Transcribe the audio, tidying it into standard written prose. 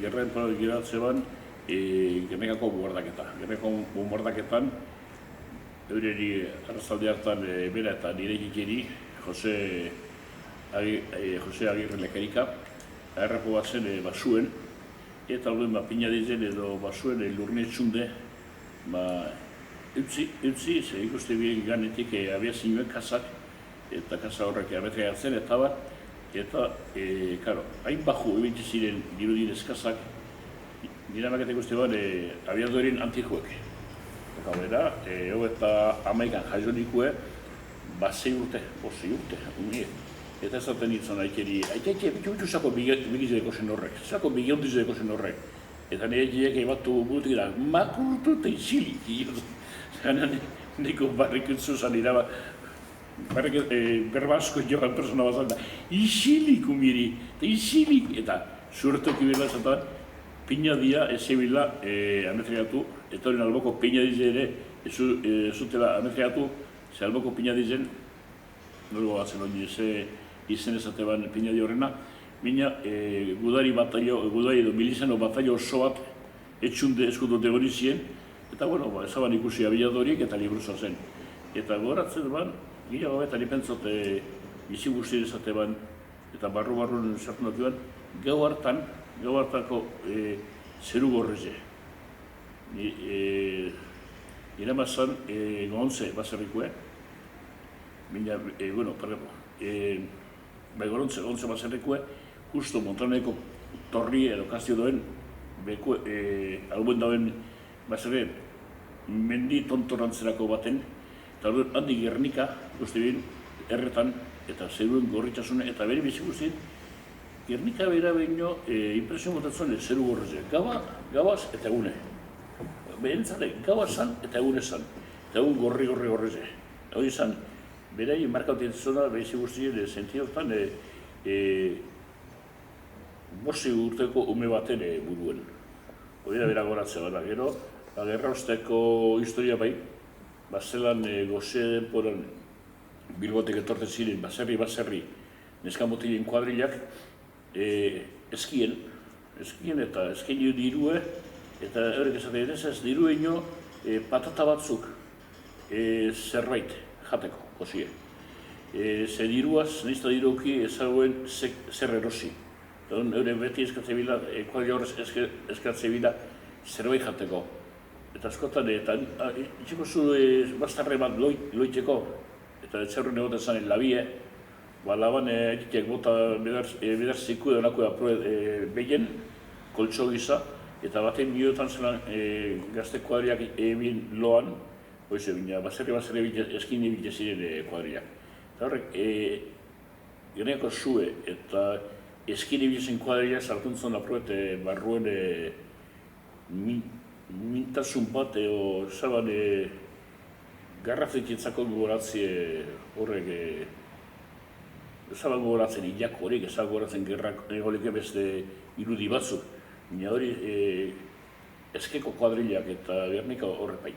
gerren giratzean Gernikako bombardaketa. Gernikako bombardaketan, eureri arrazalde hartan bera eta nire ikeri, Jose Agirre Lekerika, errepo bat zen basuen, eta horren pina dizen edo basuen lurne txunde, utzi, ze ikuste bien ganetik abiazioen kasak, eta kasa horrek abetra hartzen, eta bat, eta, hain baju ebintzi ziren dirudin eskazak, nire maketeko uste bat, abiadoren antikoek. Eta bera, eta amaikan jaionikue, 6 urte, 6 urte, unie. Eta ez zaten nintzen aikeri, bitu zako bigizeko zen horrek, zako bigiondizeko zen horrek. Eta nire egiek ebatu burutik da, makurtu eta izilik. Zena niko barrikutzu zan iraba, berba asko joan persona bazan da, izilik umiri, eta izilik. Eta zuertoki behar zaten, pina dia ez ebila ametriatu, eta horren alboko pina dize ere, ez zutela ametriatu, ze alboko pina dizen, nolgo batzen hori, izen ezateban pina di horrena, bina gudari edo milizano batallo oso bat etxunde eskudote hori ziren, eta bueno, ezaban ikusi abiadoriek eta libruza zen. Eta goratzen ban, gila gabe eta nipentzote bizi guztien ezateban, eta barru-barrun sartu natuan, gau hartako zeru gorreze. Nire mazan gontze baserrikoe, gontze baserrikoe, justo Montaneko torri edo kastio doen, albuen dauen baserren, mendi tontorantzerako baten, eta handi Gernika, guzti bin, erretan, eta zeruen gorritxasune, eta bere bizi guztien, Gernika bera behino impresio motatzen zeru gorreze, gabaz eta egune. Behentzale, gabaz zan eta egune zan, eta egun gorri gorreze. Hori zan, berai markautien zona, behizi guztien, sentiotan, 5 urteko ume baten buruen. Hori da bera goratzea, bera, gero, gerra osteko historia bai, zelan goze denporan Bilbotek etortzen ziren, baserri, neskamotilien kuadrilak, eskien eta eskien dirue, eta horrek esaten ez dirueño patata batzuk zerbait jateko, kozie. Ze diruaz, nizta diruki ezagoen zer erosi. Hore beti eskatzen bila, kuadrilla horrez eskatzen bila zerbait jateko. Eta askotan, itxeko zu bastarre bat loiteko, eta etxerruen egoten zanen labie, laban egiteak bota bedar ziku edo nako behien, koltso gisa, eta batean biotan zelan gazte kuadriak egin loan, hoize bina, baserri eskin egin ziren kuadriak. Eta horrek, Gernikako zue eta eskin egin zen kuadriak sartuntzen aproet barruen mintasun bat, edo zaban garrafekitzako gogoratzie horrek ezaban gogoratzen hilak horiek, ezaban gogoratzen gerrak egolik beste irudi batzuk. Baina hori eskeko kuadrilak eta Gernika horrek bai.